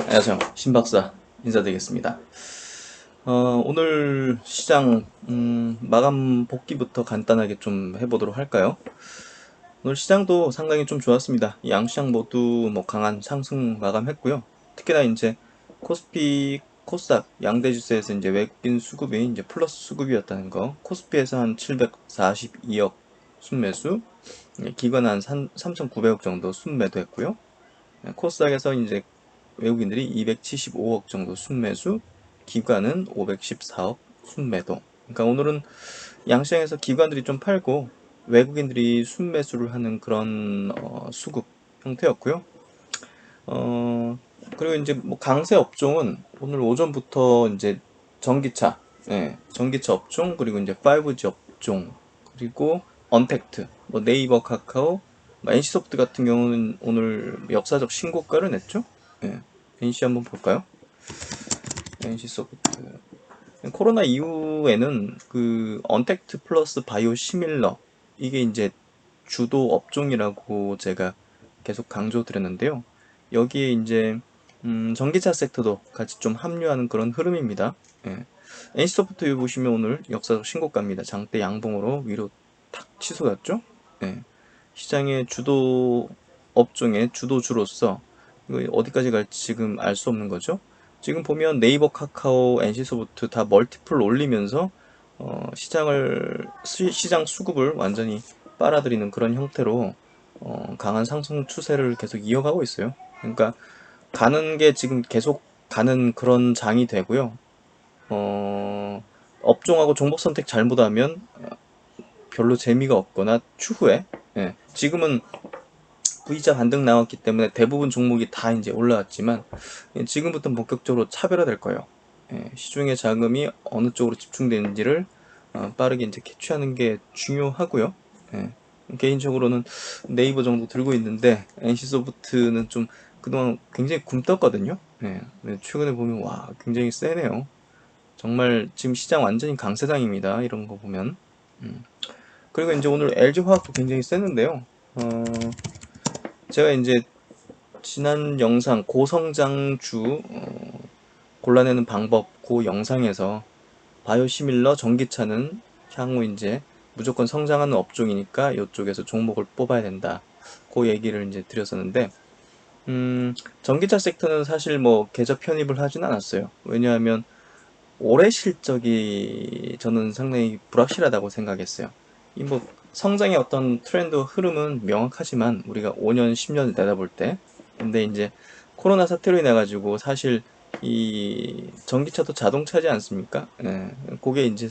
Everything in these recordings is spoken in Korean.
안녕하세요. 신박사 인사드리겠습니다. 오늘 시장 마감 복귀부터 간단하게 좀 해보도록 할까요? 오늘 시장도 상당히 좀 좋았습니다. 양시장 모두 뭐 강한 상승 마감했고요. 특히나 이제 코스피, 코스닥 양대 지수에서 이제 외국인 수급이 이제 플러스 수급이었다는 거. 코스피에서 한 742억 순매수, 기관 한 3,900억 정도 순매도했고요. 코스닥에서 이제 외국인들이 275억 정도 순매수, 기관은 514억 순매도. 그러니까 오늘은 양시장에서 기관들이 좀 팔고 외국인들이 순매수를 하는 그런 수급 형태였고요. 어, 그리고 이제 뭐 강세 업종은 오늘 오전부터 이제 전기차, 전기차 업종, 그리고 이제 5G 업종, 그리고 언택트, 뭐 네이버, 카카오, 뭐 NC소프트 같은 경우는 오늘 역사적 신고가를 냈죠. 예, NC 한번 볼까요? NC소프트. 코로나 이후에는 그 언택트 플러스 바이오 시밀러, 이게 이제 주도 업종이라고 제가 계속 강조드렸는데요. 여기에 이제 전기차 섹터도 같이 좀 합류하는 그런 흐름입니다. 예. NC소프트 보시면 오늘 역사적 신고가입니다. 장대 양봉으로 위로 탁 치솟았죠. 예. 시장의 주도 업종의 주도주로서 이거 어디까지 갈지 지금 알 수 없는 거죠. 지금 보면 네이버, 카카오, NC소프트 다 멀티플 올리면서 시장 수급을 완전히 빨아들이는 그런 형태로 강한 상승 추세를 계속 이어가고 있어요. 그러니까 가는 게 지금 계속 가는 그런 장이 되고요. 업종하고 종목 선택 잘못하면 별로 재미가 없거나 추후에, 지금은 V자 반등 나왔기 때문에 대부분 종목이 다 이제 올라왔지만 지금부터 본격적으로 차별화될 거예요. 시중의 자금이 어느 쪽으로 집중되는지를 빠르게 이제 캐치하는 게 중요하고요. 예, 개인적으로는 네이버 정도 들고 있는데 NC소프트는 좀 그동안 굉장히 굼떴거든요. 근데 최근에 보면 와 굉장히 세네요. 정말 지금 시장 완전히 강세장입니다. 이런 거 보면. 그리고 이제 오늘 LG화학도 굉장히 세는데요. 제가 이제 지난 영상 고성장주 골라내는 방법 그 영상에서 바이오시밀러 전기차는 향후 이제 무조건 성장하는 업종이니까 이쪽에서 종목을 뽑아야 된다. 그 얘기를 이제 드렸었는데, 전기차 섹터는 사실 뭐 계좌 편입을 하진 않았어요. 왜냐하면 올해 실적이 저는 상당히 불확실하다고 생각했어요. 이 뭐 성장의 어떤 트렌드 흐름은 명확하지만 우리가 5년, 10년을 내다볼 때, 근데 이제 코로나 사태로 인해 가지고 사실 이 전기차도 자동차지 않습니까? 그게 이제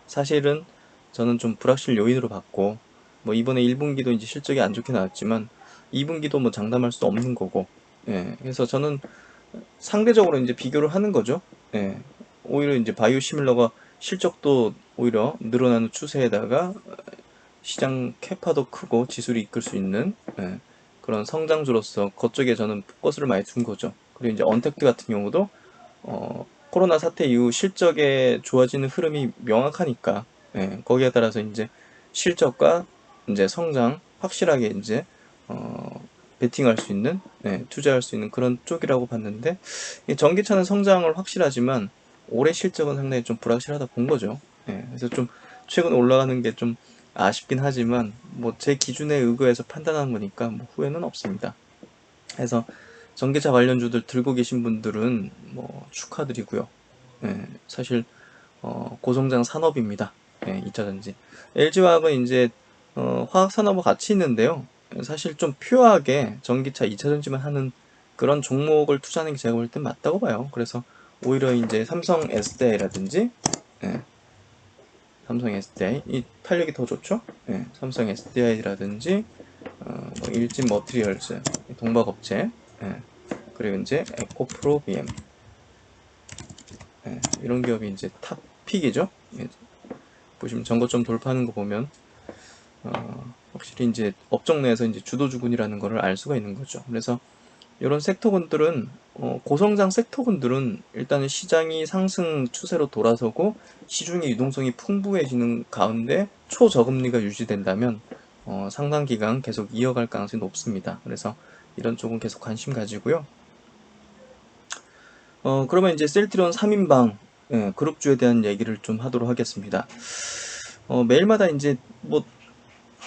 사실은 저는 좀 불확실 요인으로 봤고, 뭐 이번에 1분기도 이제 실적이 안 좋게 나왔지만 2분기도 뭐 장담할 수 없는 거고, 그래서 저는 상대적으로 이제 비교를 하는 거죠. 예. 오히려 이제 바이오 시밀러가 실적도 오히려 늘어나는 추세에다가 시장 캐파도 크고 지수를 이끌 수 있는 그런 성장주로서 그쪽에 저는 포커스를 많이 둔 거죠. 그리고 이제 언택트 같은 경우도 코로나 사태 이후 실적에 좋아지는 흐름이 명확하니까 거기에 따라서 이제 실적과 이제 성장 확실하게 이제 베팅할 수 있는 투자할 수 있는 그런 쪽이라고 봤는데 이 전기차는 성장을 확실하지만 올해 실적은 상당히 좀 불확실하다 본 거죠. 그래서 좀 최근 올라가는 게 좀 아쉽긴 하지만 뭐 제 기준에 의거해서 판단한 거니까 뭐 후회는 없습니다. 그래서 전기차 관련주들 들고 계신 분들은 뭐 축하드리고요. 사실 고성장 산업입니다. 2차전지. LG화학은 이제 화학 산업과 같이 있는데요. 사실 좀 퓨어하게 전기차 2차전지만 하는 그런 종목을 투자하는 게 제가 볼 땐 맞다고 봐요. 그래서 오히려 이제 삼성 SDI라든지 삼성 SDI 이 탄력이 더 좋죠. 삼성 SDI라든지 뭐 일진 머티리얼즈 동박업체 그리고 이제 에코프로 BM 이런 기업이 이제 탑픽이죠. 보시면 전고점 돌파하는 거 보면 확실히 이제 업종 내에서 이제 주도주군이라는 것을 알 수가 있는 거죠. 그래서 이런 섹터군들은 고성장 섹터군들은 일단은 시장이 상승 추세로 돌아서고 시중의 유동성이 풍부해지는 가운데 초저금리가 유지된다면 상당 기간 계속 이어갈 가능성이 높습니다. 그래서 이런 쪽은 계속 관심 가지고요. 그러면 이제 셀트리온 3인방 그룹주에 대한 얘기를 좀 하도록 하겠습니다. 매일마다 이제 뭐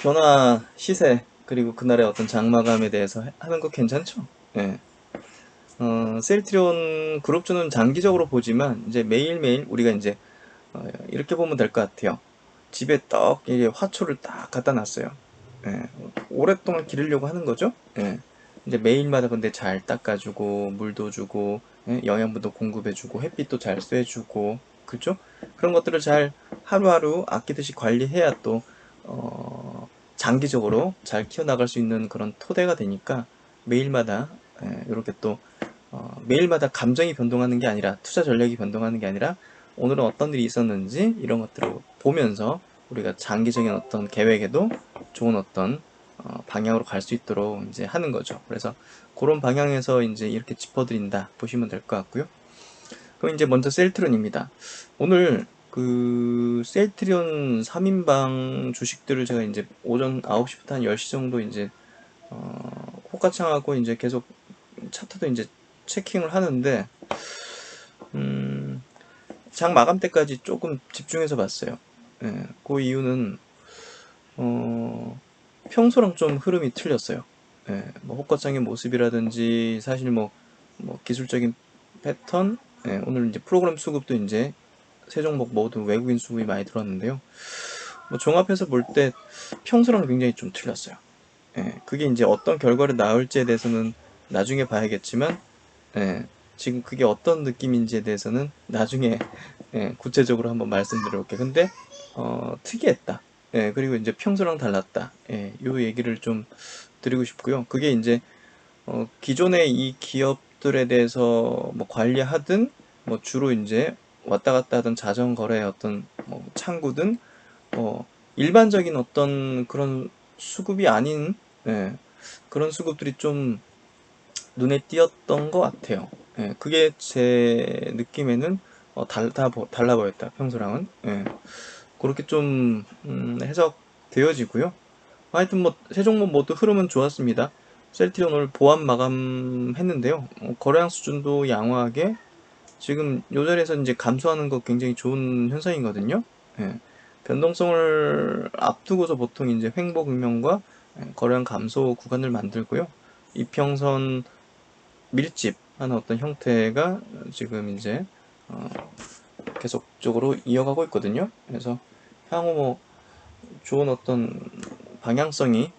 변화 시세 그리고 그날의 어떤 장마감에 대해서 하는 거 괜찮죠? 예. 셀트리온 그룹주는 장기적으로 보지만 이제 매일매일 우리가 이제 이렇게 보면 될 것 같아요. 집에 떡 이게 화초를 딱 갖다 놨어요. 예. 오랫동안 기르려고 하는 거죠. 예. 이제 매일마다 근데 잘 닦아주고 물도 주고 영양분도 공급해주고 햇빛도 잘 쐬주고 그죠? 그런 것들을 잘 하루하루 아끼듯이 관리해야 또 장기적으로 잘 키워나갈 수 있는 그런 토대가 되니까 매일마다 이렇게 또 매일마다 감정이 변동하는 게 아니라 투자 전략이 변동하는 게 아니라 오늘은 어떤 일이 있었는지 이런 것들을 보면서 우리가 장기적인 어떤 계획에도 좋은 어떤 방향으로 갈 수 있도록 이제 하는 거죠. 그래서 그런 방향에서 이제 이렇게 짚어드린다 보시면 될 것 같고요. 그럼 이제 먼저 셀트론입니다. 오늘 그 셀트리온 3인방 주식들을 제가 이제 오전 9시부터 한 10시 정도 이제 호가창하고 이제 계속 차트도 이제 체킹을 하는데 장 마감 때까지 조금 집중해서 봤어요. 예, 그 이유는 평소랑 좀 흐름이 틀렸어요. 예, 뭐 호가창의 모습이라든지 사실 뭐 기술적인 패턴, 오늘 이제 프로그램 수급도 이제 세 종목 모두 외국인 수급이 많이 들어왔는데요. 뭐 종합해서 볼 때 평소랑 굉장히 좀 틀렸어요. 예, 그게 이제 어떤 결과를 낳을지에 대해서는 나중에 봐야겠지만, 예, 지금 그게 어떤 느낌인지에 대해서는 나중에 구체적으로 한번 말씀드려볼게요. 근데 특이했다. 예, 그리고 이제 평소랑 달랐다. 요 얘기를 좀 드리고 싶고요. 그게 이제 기존의 이 기업들에 대해서 뭐 관리하든 뭐 주로 이제 왔다 갔다 하던 자전거래 어떤 뭐 창구든 일반적인 어떤 그런 수급이 아닌 그런 수급들이 좀 눈에 띄었던 것 같아요. 그게 제 느낌에는 달라 보였다, 평소랑은. 그렇게 좀 해석되어지고요. 하여튼 뭐 세 종목 모두 흐름은 좋았습니다. 셀트리온 오늘 보합 마감했는데요. 거래량 수준도 양호하게 지금 요 자리에서 이제 감소하는 거 굉장히 좋은 현상이거든요. 예. 변동성을 앞두고서 보통 이제 횡보극명과 거래량 감소 구간을 만들고요. 이평선 밀집하는 어떤 형태가 지금 이제 어, 계속적으로 이어가고 있거든요. 그래서 향후 뭐 좋은 어떤 방향성이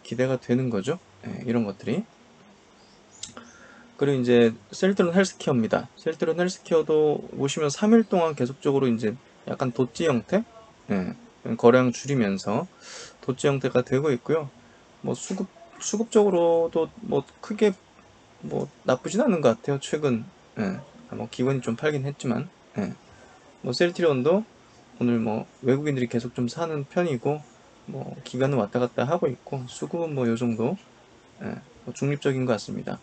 기대가 되는 거죠. 이런 것들이. 그리고 이제 셀트론 헬스케어입니다. 셀트론 헬스케어도 보시면 3일 동안 계속적으로 이제 약간 도지 형태, 예, 거래량 줄이면서 도지 형태가 되고 있고요. 뭐 수급적으로도 뭐 크게 뭐 나쁘진 않은 것 같아요. 최근 뭐 기관이 좀 팔긴 했지만 뭐 셀트리온도 오늘 뭐 외국인들이 계속 좀 사는 편이고 뭐 기간은 왔다 갔다 하고 있고 수급은 뭐 요 정도 뭐 중립적인 것 같습니다.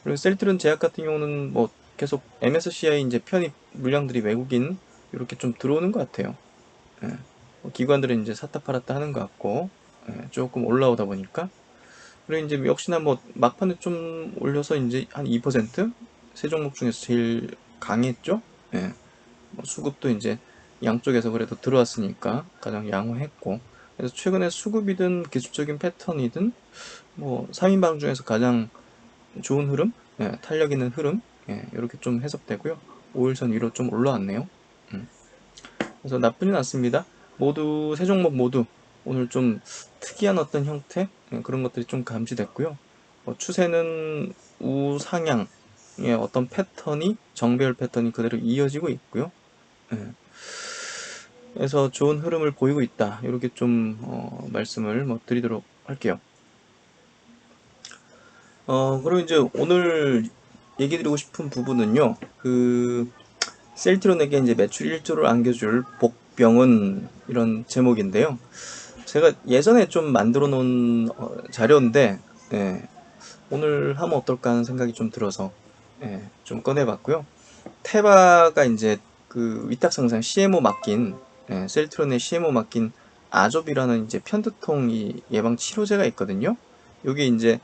그리고 셀트리온 제약 같은 경우는 뭐 계속 MSCI 이제 편입 물량들이 외국인 이렇게 좀 들어오는 것 같아요. 뭐 기관들은 이제 샀다 팔았다 하는 것 같고 조금 올라오다 보니까 그리고 이제 역시나 뭐 막판에 좀 올려서 이제 한 2%세 종목 중에서 제일 강했죠. 뭐 수급도 이제 양쪽에서 그래도 들어왔으니까 가장 양호했고 그래서 최근에 수급이든 기술적인 패턴이든 뭐 3인방 중에서 가장 좋은 흐름, 탄력 있는 흐름 이렇게 좀 해석되고요. 5일선 위로 좀 올라왔네요. 음. 그래서 나쁘진 않습니다. 모두 세 종목 모두 오늘 좀 특이한 어떤 형태 그런 것들이 좀 감지됐고요. 추세는 우상향의 어떤 패턴이 정배열 패턴이 그대로 이어지고 있고요. 예. 그래서 좋은 흐름을 보이고 있다. 이렇게 좀 말씀을 뭐 드리도록 할게요. 그리고 이제 오늘 얘기 드리고 싶은 부분은요. 그 셀트론에게 이제 매출 1조를 안겨줄 복병은 이런 제목인데요. 제가 예전에 좀 만들어 놓은 자료인데 오늘 하면 어떨까 하는 생각이 좀 들어서 좀 꺼내봤고요. 테바가 이제 그 위탁상장 CMO 맡긴 셀트론의 CMO 맡긴 아조비라는 이제 편두통 예방 치료제가 있거든요. 요게 이제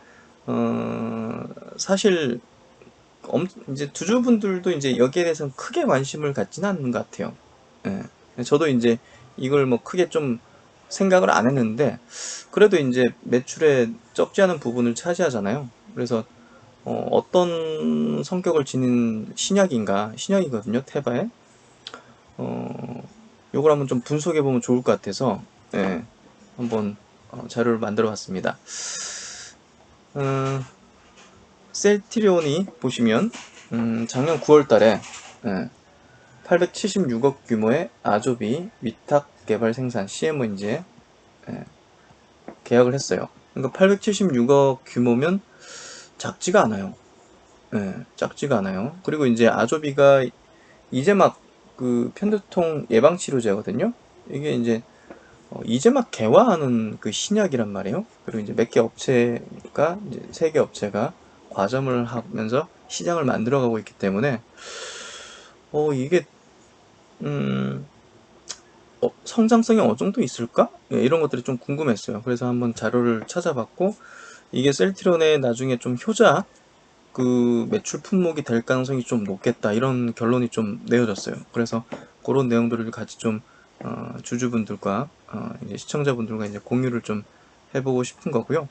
사실 이제 주주분들도 이제 여기에 대해서는 크게 관심을 갖지는 않는 것 같아요. 예. 저도 이제 이걸 뭐 크게 좀 생각을 안 했는데, 그래도 이제 매출에 적지 않은 부분을 차지하잖아요. 그래서 어떤 성격을 지닌 신약이거든요, 테바에. 요걸 한번 좀 분석해 보면 좋을 것 같아서, 예, 한번 자료를 만들어 봤습니다. 셀트리온이 보시면 작년 9월 달에 876억 규모의 아조비 위탁 개발 생산 CMO 이제 계약을 했어요. 그러니까 876억 규모면 작지가 않아요. 작지가 않아요. 그리고 이제 아조비가 이제 막 그 편두통 예방 치료제거든요. 이게 이제 막 개화하는 그 신약이란 말이에요. 그리고 이제 몇 개 업체가 이제 3개 업체가 과점을 하면서 시장을 만들어가고 있기 때문에 이게 음, 성장성이 어느 정도 있을까? 예, 이런 것들이 좀 궁금했어요. 그래서 한번 자료를 찾아봤고, 이게 셀트리온의 나중에 좀 효자 그 매출 품목이 될 가능성이 좀 높겠다, 이런 결론이 좀 내어졌어요. 그래서 그런 내용들을 같이 좀 주주분들과 이제 시청자분들과 이제 공유를 좀 해보고 싶은 거고요.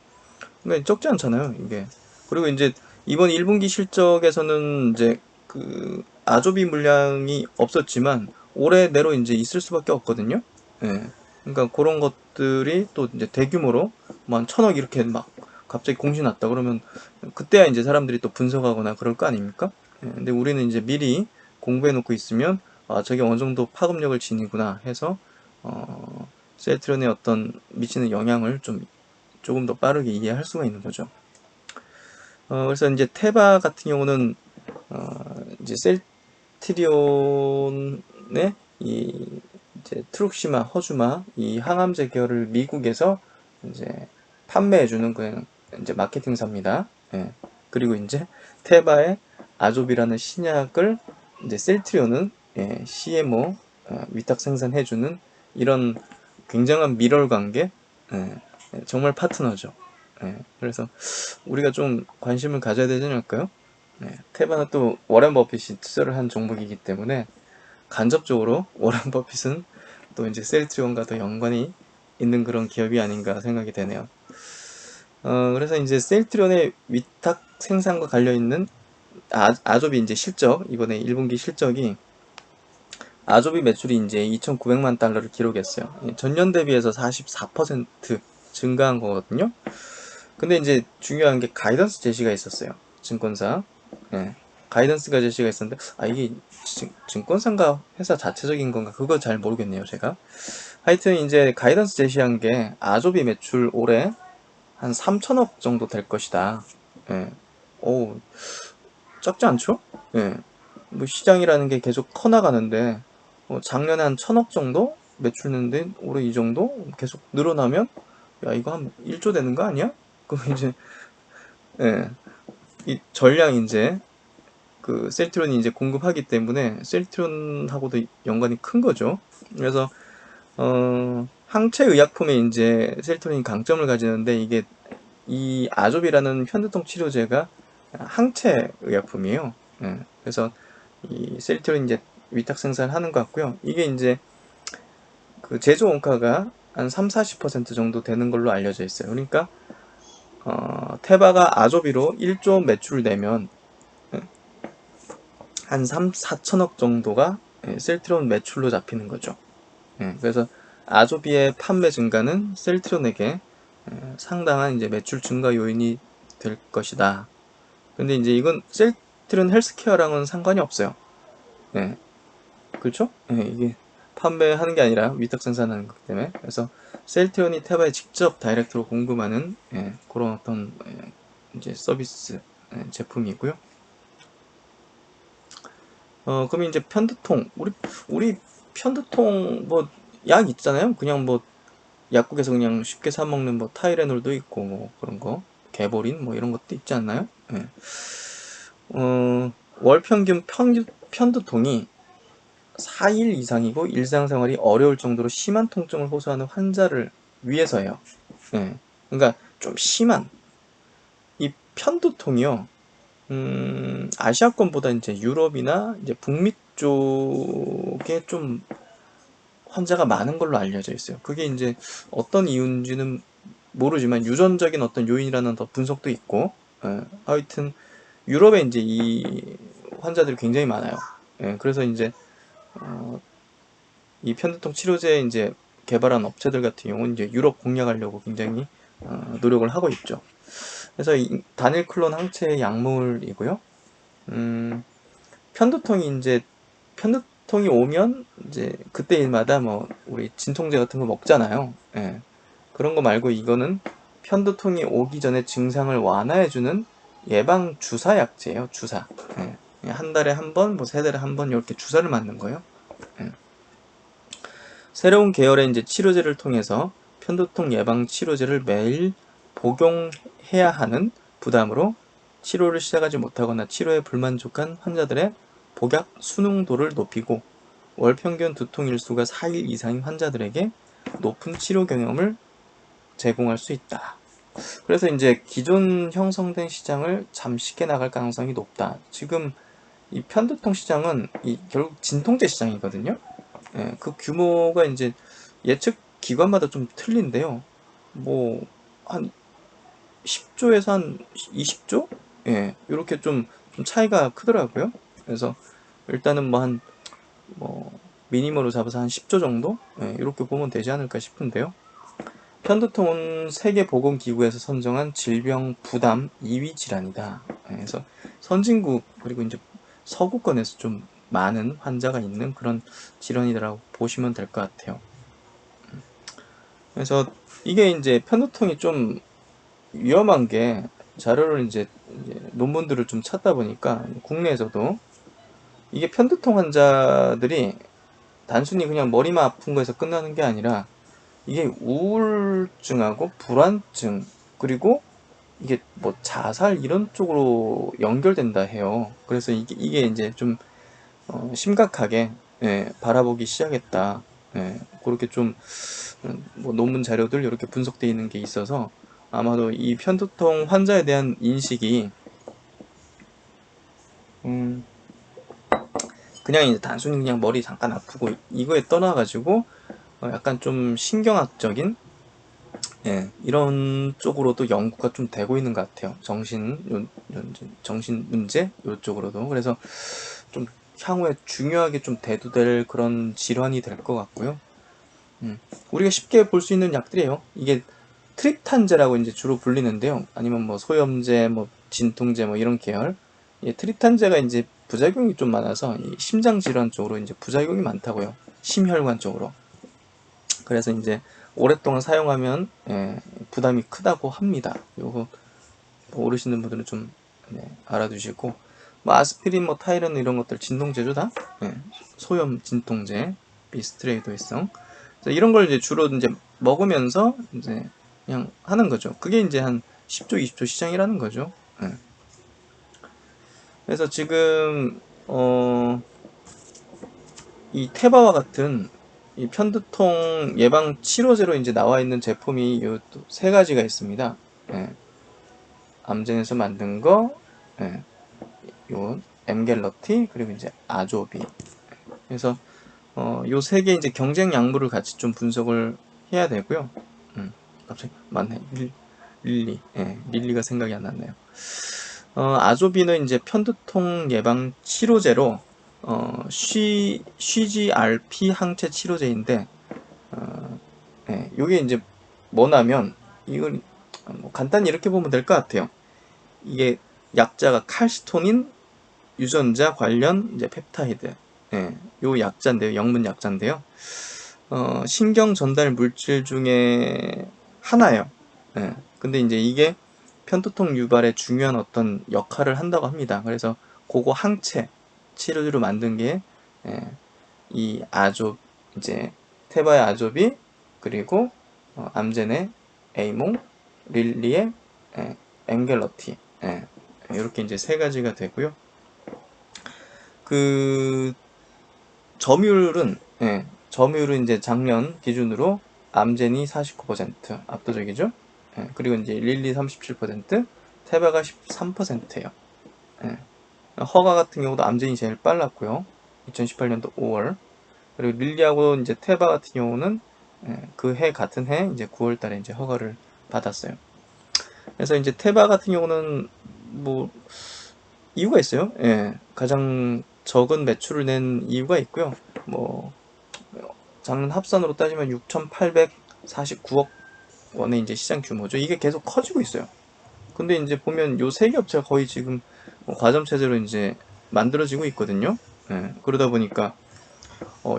그러니까 적지 않잖아요, 이게. 그리고 이제 이번 1분기 실적에서는 이제 그 아조비 물량이 없었지만 올해 내로 이제 있을 수밖에 없거든요. 예. 그러니까 그런 것들이 또 이제 대규모로 뭐 한 1,000억 이렇게 막 갑자기 공시 났다 그러면 그때야 이제 사람들이 또 분석하거나 그럴 거 아닙니까? 예. 근데 우리는 이제 미리 공부해 놓고 있으면 저게 어느 정도 파급력을 지니구나 해서 셀트론의 어떤 미치는 영향을 좀 조금 더 빠르게 이해할 수가 있는 거죠. 그래서 이제 테바 같은 경우는 이제 셀트리온의 이 이제 트룩시마, 허주마 이 항암제 계열을 미국에서 이제 판매해주는 그냥 이제 마케팅사입니다. 예. 그리고 이제 테바의 아조비라는 신약을 이제 셀트리온은 CMO 위탁 생산해주는 이런 굉장한 밀월 관계, 정말 파트너죠. 그래서 우리가 좀 관심을 가져야 되지 않을까요? 테바는 또 워렌 버핏이 투자를 한 종목이기 때문에 간접적으로 워렌 버핏은 또 이제 셀트리온과 더 연관이 있는 그런 기업이 아닌가 생각이 되네요. 그래서 이제 셀트리온의 위탁 생산과 관련 있는 아조비 이제 실적, 이번에 1분기 실적이 아조비 매출이 이제 2,900만 달러를 기록했어요. 전년 대비해서 44% 증가한 거거든요. 근데 이제 중요한 게 가이던스 제시가 있었어요. 증권사. 예. 가이던스가 제시가 있었는데, 이게 증권사인가 회사 자체적인 건가? 그거 잘 모르겠네요, 제가. 하여튼 이제 가이던스 제시한 게 아조비 매출 올해 한 3천억 정도 될 것이다. 예. 오, 작지 않죠? 예. 뭐 시장이라는 게 계속 커나가는데, 작년에 한 1,000억 정도 매출 냈는데 올해 이 정도 계속 늘어나면, 야, 이거 한 1조 되는 거 아니야? 그럼 이제 예, 이 전량 이제 그 셀트론이 이제 공급하기 때문에 셀트론하고도 연관이 큰 거죠. 그래서 항체 의약품에 이제 셀트론이 강점을 가지는데, 이게 이 아조비라는 편두통 치료제가 항체 의약품이에요. 예, 그래서 이 셀트론 이제 위탁 생산하는 것 같고요. 이게 이제 그 제조 원가가 한 3-40% 정도 되는 걸로 알려져 있어요. 그러니까 테바가 아조비로 1조 매출을 내면 한 3-4천억 정도가 셀트리온 매출로 잡히는 거죠. 그래서 아조비의 판매 증가는 셀트리온에게 상당한 이제 매출 증가 요인이 될 것이다. 근데 이제 이건 셀트리온 헬스케어랑은 상관이 없어요. 예, 그렇죠? 이게 판매하는 게 아니라 위탁 생산하는 거기 때문에. 그래서 셀트리온이 테바에 직접 다이렉트로 공급하는 그런 어떤 이제 서비스 제품이고요. 그러면 이제 편두통, 우리 편두통 뭐 약 있잖아요. 그냥 뭐 약국에서 그냥 쉽게 사 먹는 뭐 타이레놀도 있고 뭐 그런 거, 개보린 뭐 이런 것도 있지 않나요? 예. 월 평균 편두통이 4일 이상이고 일상생활이 어려울 정도로 심한 통증을 호소하는 환자를 위해서예요. 예. 그러니까 좀 심한 이 편두통이요. 아시아권보다 이제 유럽이나 이제 북미 쪽에 좀 환자가 많은 걸로 알려져 있어요. 그게 이제 어떤 이유인지는 모르지만 유전적인 어떤 요인이라는 더 분석도 있고, 하여튼 유럽에 이제 이 환자들이 굉장히 많아요. 그래서 이제 이 편두통 치료제 이제 개발한 업체들 같은 경우는 이제 유럽 공략하려고 굉장히 노력을 하고 있죠. 그래서 이 다닐클론 항체의 약물이고요. 편두통이 이제 편두통이 오면 이제 그때마다 뭐 우리 진통제 같은 거 먹잖아요. 그런 거 말고 이거는 편두통이 오기 전에 증상을 완화해주는 예방 주사 약제예요. 주사. 한 달에 한 번, 뭐 세 달에 한 번 이렇게 주사를 맞는 거예요. 새로운 계열의 이제 치료제를 통해서 편두통 예방 치료제를 매일 복용해야 하는 부담으로 치료를 시작하지 못하거나 치료에 불만족한 환자들의 복약 순응도를 높이고 월 평균 두통 일수가 4일 이상인 환자들에게 높은 치료 경험을 제공할 수 있다. 그래서 이제 기존 형성된 시장을 잠식해 나갈 가능성이 높다. 지금 이 편두통 시장은 결국 진통제 시장이거든요. 그 규모가 이제 예측 기관마다 좀 틀린데요. 뭐, 한 10조에서 한 20조? 이렇게 좀 차이가 크더라고요. 그래서 일단은 뭐, 미니멈으로 잡아서 한 10조 정도? 이렇게 보면 되지 않을까 싶은데요. 편두통은 세계보건기구에서 선정한 질병 부담 2위 질환이다. 그래서 선진국, 그리고 이제 서구권에서 좀 많은 환자가 있는 그런 질환이라고 보시면 될 것 같아요. 그래서 이게 이제 편두통이 좀 위험한 게 자료를 이제 논문들을 좀 찾다 보니까 국내에서도 이게 편두통 환자들이 단순히 그냥 머리만 아픈 거에서 끝나는 게 아니라 이게 우울증하고 불안증 그리고 이게 뭐 자살 이런 쪽으로 연결된다 해요. 그래서 이게 이제 좀 심각하게 바라보기 시작했다. 그렇게 좀 뭐 논문 자료들 이렇게 분석되어 있는 게 있어서 아마도 이 편두통 환자에 대한 인식이 음, 그냥 이제 단순히 그냥 머리 잠깐 아프고 이거에 떠나가지고 약간 좀 신경학적인 이런 쪽으로도 연구가 좀 되고 있는 것 같아요. 정신 문제 이쪽으로도. 그래서 좀 향후에 중요하게 좀 대두될 그런 질환이 될 것 같고요. 우리가 쉽게 볼 수 있는 약들이에요. 이게 트립탄제라고 이제 주로 불리는데요. 아니면 뭐 소염제, 뭐 진통제, 뭐 이런 계열. 트립탄제가 이제 부작용이 좀 많아서 이 심장 질환 쪽으로 이제 부작용이 많다고요. 심혈관 쪽으로. 그래서 이제 오랫동안 사용하면 부담이 크다고 합니다. 요거 모르시는 분들은 좀 알아두시고 뭐 아스피린, 뭐 타이레놀 이런 것들 진통제죠 다. 소염 진통제, 비스트레이도성. 이런 걸 이제 주로 이제 먹으면서 이제 그냥 하는 거죠. 그게 이제 한 10조, 20조 시장이라는 거죠. 그래서 지금 이 테바와 같은 이 편두통 예방 치료제로 이제 나와 있는 제품이 요 세 가지가 있습니다. 암젠에서 만든 거, 요 엠겔러티 그리고 이제 아조비. 그래서 요 세 개 이제 경쟁 약물을 같이 좀 분석을 해야 되고요. 갑자기 맞네. 릴리가 생각이 안 났네요. 아조비는 이제 편두통 예방 치료제로 CGRP 항체 치료제인데 요게 이제 뭐냐면 이걸 뭐 간단히 이렇게 보면 될 것 같아요. 이게 약자가 칼시토닌 유전자 관련 이제 펩타이드. 요 약자인데요. 영문 약자인데요. 신경 전달 물질 중에 하나예요. 근데 이제 이게 편두통 유발에 중요한 어떤 역할을 한다고 합니다. 그래서 그거 항체 치료제로 만든 게 이 아조 이제 테바의 아조비 그리고 암젠의 에이몽 릴리의 앵겔러티 이렇게 이제 세 가지가 되고요. 그 점유율은 이제 작년 기준으로 암젠이 49% 압도적이죠. 그리고 이제 릴리 37%, 테바가 13%예요. 예. 허가 같은 경우도 암젠이 제일 빨랐고요. 2018년도 5월. 그리고 릴리하고 이제 테바 같은 경우는 그 해 같은 해 이제 9월 달에 이제 허가를 받았어요. 그래서 이제 테바 같은 경우는 뭐 이유가 있어요. 예. 가장 적은 매출을 낸 이유가 있고요. 뭐 작년 합산으로 따지면 6,849억 원의 이제 시장 규모죠. 이게 계속 커지고 있어요. 근데 이제 보면 요 세 개 업체가 거의 지금 과점 체제로 이제 만들어지고 있거든요. 예. 그러다 보니까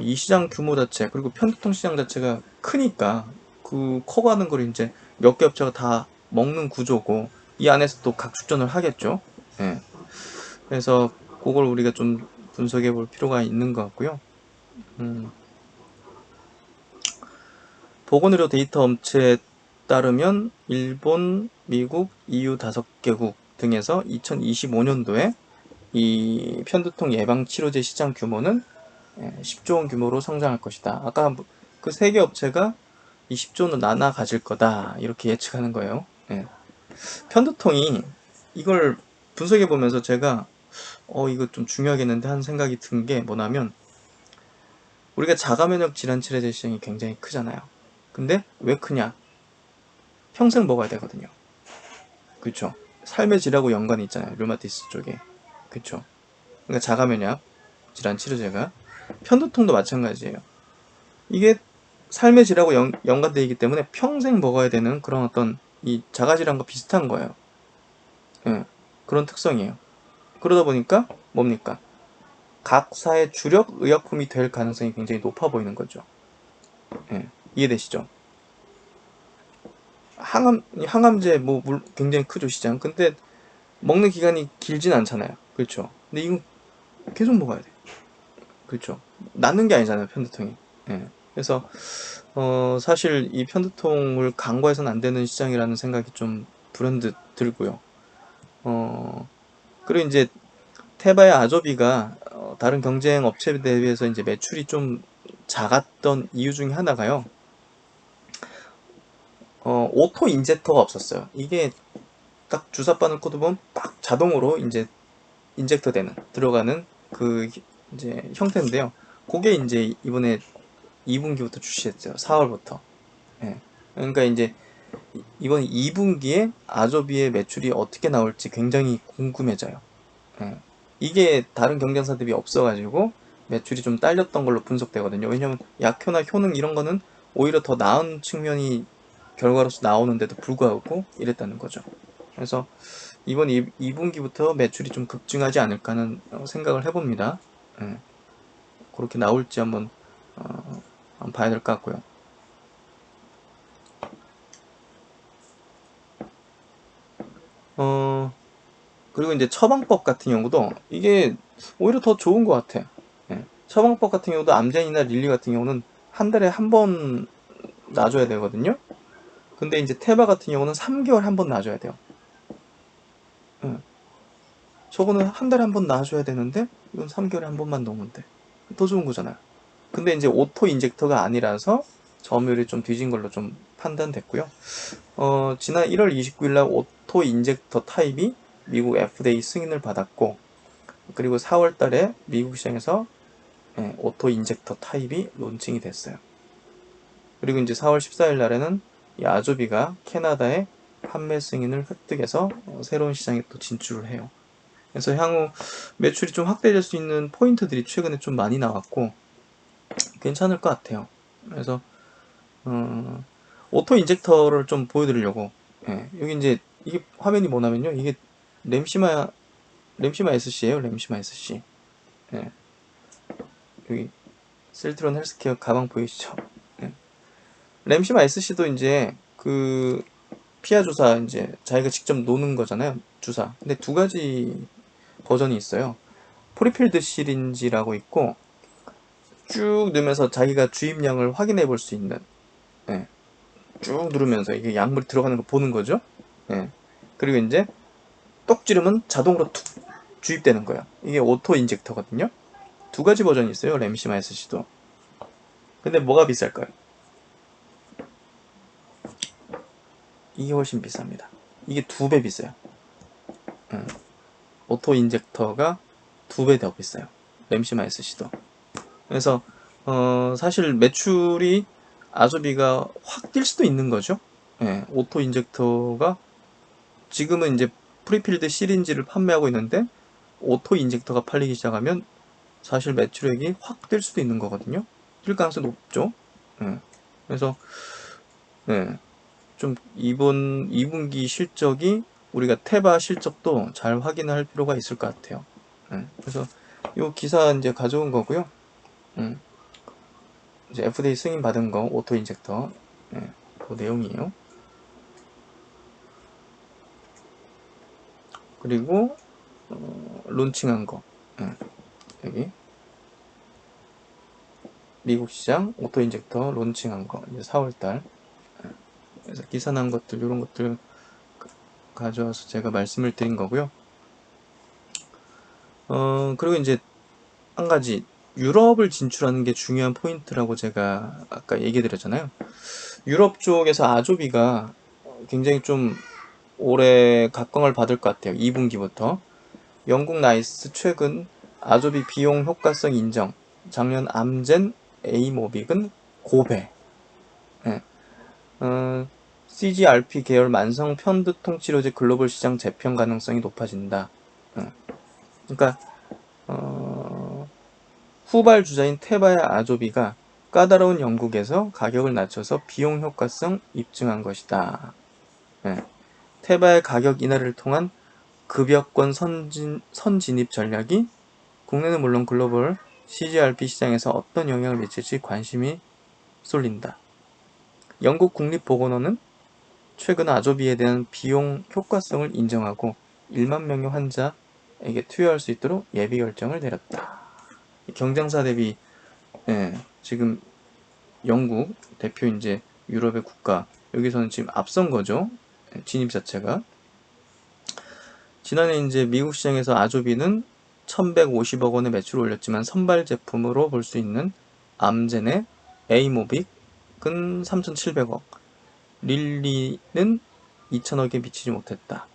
이 시장 규모 자체 그리고 편두통 시장 자체가 크니까 그 커가는 걸 이제 몇 개 업체가 다 먹는 구조고 이 안에서 또 각축전을 하겠죠. 예. 그래서 그걸 우리가 좀 분석해 볼 필요가 있는 것 같고요. 보건의료 데이터 업체에 따르면 일본, 미국, EU 5개국 등에서 2025년도에 이 편두통 예방 치료제 시장 규모는 10조 원 규모로 성장할 것이다. 아까 그 세 개 업체가 이 10조 원을 나눠 가질 거다. 이렇게 예측하는 거예요. 예. 편두통이 이걸 분석해 보면서 제가 이거 좀 중요하겠는데 하는 생각이 든 게 뭐냐면 우리가 자가면역 질환 치료제 시장이 굉장히 크잖아요. 근데 왜 크냐? 평생 먹어야 되거든요. 그쵸? 삶의 질하고 연관이 있잖아요. 류마티스 쪽에. 그쵸? 그러니까 자가면역 질환 치료제가 편두통도 마찬가지예요. 이게 삶의 질하고 연관되어 있기 때문에 평생 먹어야 되는 그런 어떤 이 자가질환과 비슷한 거예요. 예, 그런 특성이에요. 그러다 보니까 뭡니까? 각사의 주력 의약품이 될 가능성이 굉장히 높아 보이는 거죠. 예, 이해되시죠? 항암제 뭐 굉장히 크죠 시장. 근데 먹는 기간이 길진 않잖아요. 그렇죠? 근데 이건 계속 먹어야 돼. 그렇죠? 낫는 게 아니잖아요 편두통이. 예. 그래서 사실 이 편두통을 간과해서는 안 되는 시장이라는 생각이 좀 불현듯 들고요. 그리고 이제 테바의 아조비가 다른 경쟁 업체에 대비해서 이제 매출이 좀 작았던 이유 중에 하나가요. 오토 인젝터가 없었어요. 이게 딱 주사 바늘 코드 보면 딱 자동으로 이제 인젝터 되는 들어가는 그 이제 형태인데요. 그게 이제 이번에 2분기부터 출시했어요. 4월부터. 예. 그러니까 이제 이번 2분기에 아조비의 매출이 어떻게 나올지 굉장히 궁금해져요. 예. 이게 다른 경쟁사 대비 없어가지고 매출이 좀 딸렸던 걸로 분석되거든요. 왜냐면 약효나 효능 이런 거는 오히려 더 나은 측면이 결과로서 나오는데도 불구하고 이랬다는 거죠. 그래서 이번 2분기부터 매출이 좀 급증하지 않을까 하는 생각을 해봅니다. 예. 그렇게 나올지 한번 봐야 될 것 같고요. 그리고 이제 처방법 같은 경우도 이게 오히려 더 좋은 것 같아. 예. 처방법 같은 경우도 암젠이나 릴리 같은 경우는 한 달에 한 번 놔줘야 되거든요. 근데 이제 테바 같은 경우는 3개월 한 번 놔줘야 돼요. 예. 저거는 한 달에 한 번 놔줘야 되는데 이건 3개월에 한 번만 넣으면 돼. 더 좋은 거잖아요. 근데 이제 오토 인젝터가 아니라서 점유율이 좀 뒤진 걸로 좀 판단됐고요. 지난 1월 29일 날 오토 인젝터 타입이 미국 FDA 승인을 받았고, 그리고 4월 달에 미국 시장에서 오토 인젝터 타입이 론칭이 됐어요. 그리고 이제 4월 14일 날에는 이 아조비가 캐나다에 판매 승인을 획득해서 새로운 시장에 또 진출을 해요. 그래서 향후 매출이 좀 확대될 수 있는 포인트들이 최근에 좀 많이 나왔고 괜찮을 것 같아요. 그래서 오토 인젝터를 좀 보여드리려고 여기 이제 이게 화면이 뭐냐면요. 이게 램시마 SC예요. 램시마 SC. 예. 여기 셀트론 헬스케어 가방 보이시죠? 예. 램시마 SC도 이제 그 피하 주사 이제 자기가 직접 놓는 거잖아요. 주사. 근데 두 가지 버전이 있어요. 프리필드 시린지라고 있고 쭉 누르면서 자기가 주입량을 확인해 볼 수 있는 예. 쭉 누르면서 이게 약물이 들어가는 거 보는 거죠. 예. 그리고 이제 똑 찌르면 자동으로 툭 주입되는 거예요. 이게 오토 인젝터거든요. 두 가지 버전이 있어요. 램시마 SC도. 근데 뭐가 비쌀까요? 이게 훨씬 비쌉니다. 이게 2배 비싸요. 오토 인젝터가 2배 더 비싸요. 램시마이스시도. 그래서 사실 매출이 아조비가 확 뛸 수도 있는 거죠. 예, 오토 인젝터가 지금은 이제 프리필드 시린지를 판매하고 있는데 오토 인젝터가 팔리기 시작하면 사실 매출액이 확 뛸 수도 있는 거거든요. 뛸 가능성이 높죠. 예, 그래서 예, 좀 이번 2분기 실적이 우리가 테바 실적도 잘 확인할 필요가 있을 것 같아요. 그래서 이 기사 이제 가져온 거고요. 이제 FDA 승인 받은 거 오토 인젝터 그 내용이에요. 그리고 론칭한 거 여기 미국 시장 오토 인젝터 론칭한 거 이제 4월달. 그래서 기사 난 것들 이런 것들 가져와서 제가 말씀을 드린 거고요. 그리고 이제 한 가지 유럽을 진출하는 게 중요한 포인트라고 제가 아까 얘기 드렸잖아요. 유럽 쪽에서 아조비가 굉장히 좀 올해 각광을 받을 것 같아요. 2분기부터. 영국 나이스 최근 아조비 비용 효과성 인정. 작년 암젠 에이모빅은 고배. 예. CGRP 계열 만성 편두통 치료제 글로벌 시장 재편 가능성이 높아진다. 그러니까 후발 주자인 테바의 아조비가 까다로운 영국에서 가격을 낮춰서 비용 효과성 입증한 것이다. 예. 테바의 가격 인하를 통한 급여권 선진입 전략이 국내는 물론 글로벌 CGRP 시장에서 어떤 영향을 미칠지 관심이 쏠린다. 영국 국립보건원은 최근 아조비에 대한 비용 효과성을 인정하고 1만 명의 환자에게 투여할 수 있도록 예비 결정을 내렸다. 경쟁사 대비 지금 영국 대표 이제 유럽의 국가 여기서는 지금 앞선 거죠. 진입 자체가. 지난해 이제 미국 시장에서 아조비는 1150억 원의 매출을 올렸지만 선발 제품으로 볼 수 있는 암젠의 에이모빅은 3700억, 릴리는 2000억에 미치지 못했다.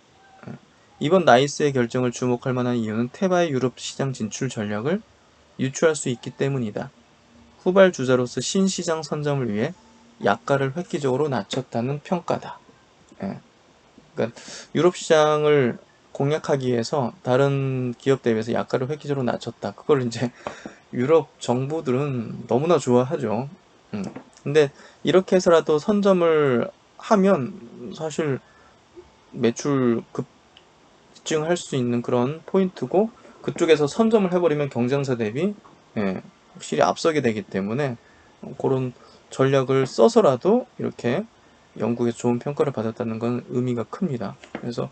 이번 나이스의 결정을 주목할 만한 이유는 테바의 유럽 시장 진출 전략을 유추할 수 있기 때문이다. 후발 주자로서 신시장 선점을 위해 약가를 획기적으로 낮췄다는 평가다. 그러니까 유럽 시장을 공략하기 위해서 다른 기업 대비해서 약가를 획기적으로 낮췄다. 그걸 이제 유럽 정부들은 너무나 좋아하죠. 근데 이렇게 해서라도 선점을 하면 사실 매출 급증할 수 있는 그런 포인트고 그쪽에서 선점을 해버리면 경쟁사 대비 확실히 앞서게 되기 때문에 그런 전략을 써서라도 이렇게 영국에서 좋은 평가를 받았다는 건 의미가 큽니다. 그래서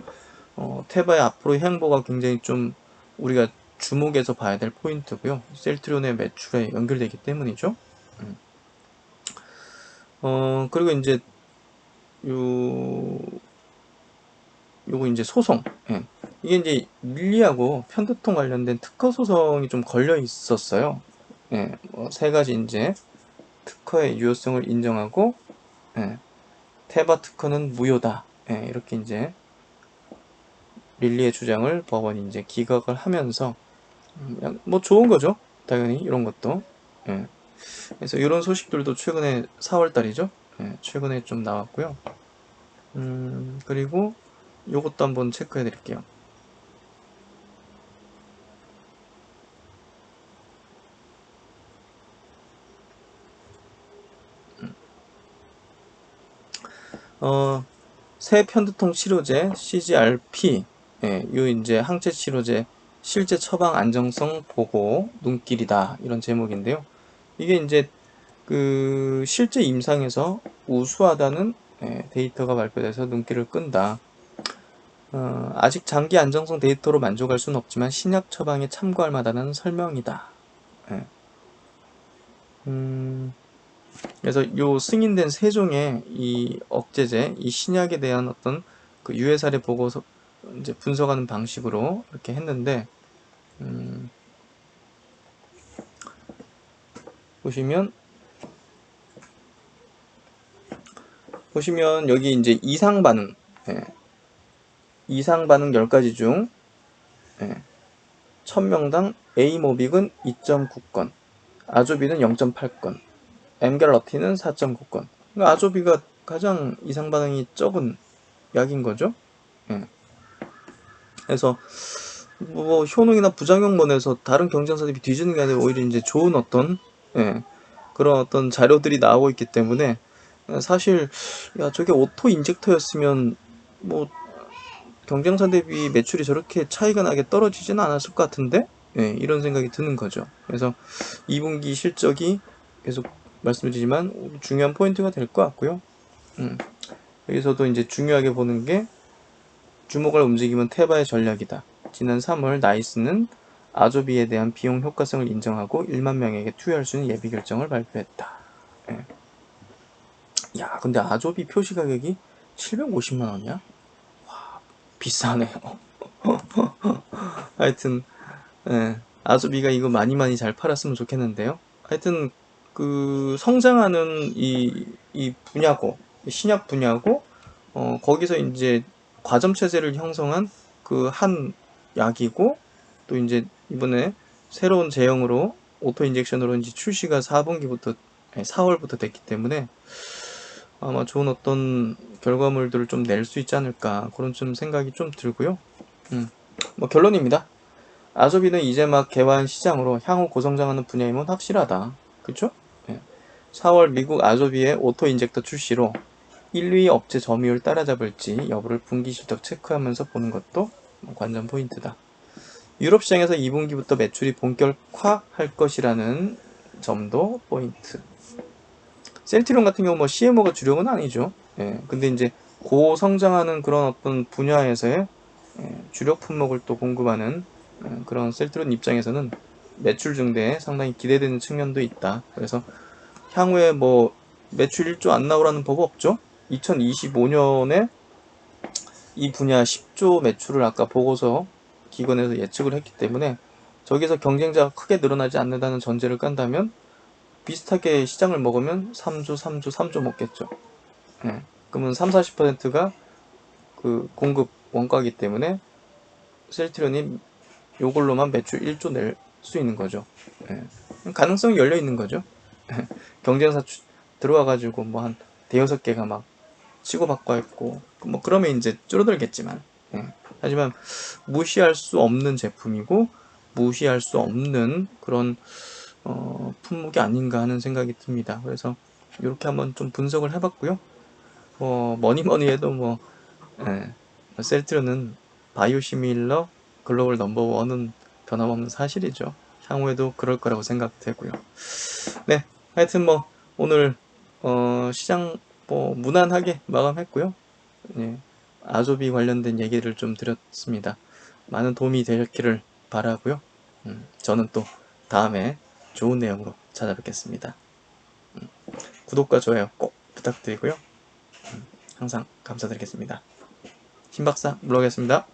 테바의 앞으로의 행보가 굉장히 좀 우리가 주목해서 봐야 될 포인트고요. 셀트리온의 매출에 연결되기 때문이죠. 그리고 이제 요거 이제 소송. 이게 이제 릴리하고 편두통 관련된 특허 소송이 좀 걸려 있었어요. 세 가지 이제 특허의 유효성을 인정하고 테바 특허는 무효다. 이렇게 이제 릴리의 주장을 법원이 이제 기각을 하면서 뭐 좋은 거죠. 당연히 이런 것도. 그래서 이런 소식들도 최근에 4월 달이죠. 최근에 좀 나왔고요. 그리고 요것도 한번 체크해 드릴게요. 새 편두통 치료제 CGRP, 요 이제 항체 치료제 실제 처방 안정성 보고 눈길이다 이런 제목인데요. 이게 이제 그 실제 임상에서 우수하다는 데이터가 발표돼서 눈길을 끈다. 아직 장기 안정성 데이터로 만족할 수는 없지만 신약 처방에 참고할 만하다는 설명이다. 그래서 요 승인된 세 종의 이 억제제, 이 신약에 대한 어떤 그 유해 사례 보고서 이제 분석하는 방식으로 이렇게 했는데 보시면 여기 이제 이상 반응, 이상 반응 10가지 중 예. 1000명당 A모빅은 2.9건, 아조비는 0.8건, 엠갤러티는 4.9건. 그러니까 아조비가 가장 이상 반응이 적은 약인 거죠. 예. 그래서 뭐 효능이나 부작용론에서 다른 경쟁사 대비 뒤지는 게 아니라 오히려 이제 좋은 어떤 그런 어떤 자료들이 나오고 있기 때문에 사실 야 저게 오토 인젝터였으면 뭐 경쟁사 대비 매출이 저렇게 차이가 나게 떨어지지는 않았을 것 같은데 이런 생각이 드는 거죠. 그래서 2분기 실적이 계속 말씀드리지만 중요한 포인트가 될 것 같고요. 여기서도 이제 중요하게 보는 게 주목할 움직임은 테바의 전략이다. 지난 3월 나이스는 아조비에 대한 비용 효과성을 인정하고 1만 명에게 투여할 수 있는 예비 결정을 발표했다. 예. 야, 근데 아조비 표시 가격이 750만 원이야? 비싸네요. 하여튼 아조비가 이거 많이 잘 팔았으면 좋겠는데요. 하여튼 그 성장하는 이 분야고 신약 분야고 거기서 이제 과점 체제를 형성한 그 한 약이고 또 이제 이번에 새로운 제형으로 오토 인젝션으로 이제 출시가 4분기부터 4월부터 됐기 때문에 아마 좋은 어떤 결과물들을 좀 낼 수 있지 않을까 그런 좀 생각이 좀 들고요. 뭐 결론입니다. 아조비는 이제 막 개화한 시장으로 향후 고성장하는 분야임은 확실하다. 그쵸? 4월 미국 아조비의 오토 인젝터 출시로 1, 2위 업체 점유율 따라잡을지 여부를 분기 실적 체크하면서 보는 것도 관전 포인트다. 유럽 시장에서 2분기부터 매출이 본격화할 것이라는 점도 포인트. 셀트리온 같은 경우 뭐 CMO가 주력은 아니죠. 근데 이제 고성장하는 그런 어떤 분야에서의 주력 품목을 또 공급하는 그런 셀트리온 입장에서는 매출 증대에 상당히 기대되는 측면도 있다. 그래서 향후에 뭐 매출 1조 안 나오라는 법 없죠. 2025년에 이 분야 10조 매출을 아까 보고서 기관에서 예측을 했기 때문에 저기서 경쟁자가 크게 늘어나지 않는다는 전제를 깐다면 비슷하게 시장을 먹으면 3조 먹겠죠. 그러면 3, 40%가 그 공급 원가이기 때문에 셀트리온이 요걸로만 매출 1조 낼 수 있는 거죠. 가능성이 열려 있는 거죠. 경쟁사 들어와가지고 뭐 한 대여섯 개가 막 치고받고 했고 뭐 그러면 이제 줄어들겠지만 하지만 무시할 수 없는 제품이고 무시할 수 없는 그런 품목이 아닌가 하는 생각이 듭니다. 그래서 이렇게 한번 좀 분석을 해봤고요. 뭐니 해도 뭐 셀트리온은 바이오시밀러 글로벌 넘버원은 변함없는 사실이죠. 향후에도 그럴 거라고 생각되고요. 네, 하여튼 뭐 오늘 시장 뭐 무난하게 마감했고요. 아조비 관련된 얘기를 좀 드렸습니다. 많은 도움이 되셨기를 바라고요. 저는 또 다음에 좋은 내용으로 찾아뵙겠습니다. 구독과 좋아요 꼭 부탁드리고요. 항상 감사드리겠습니다. 신박사 물러가겠습니다.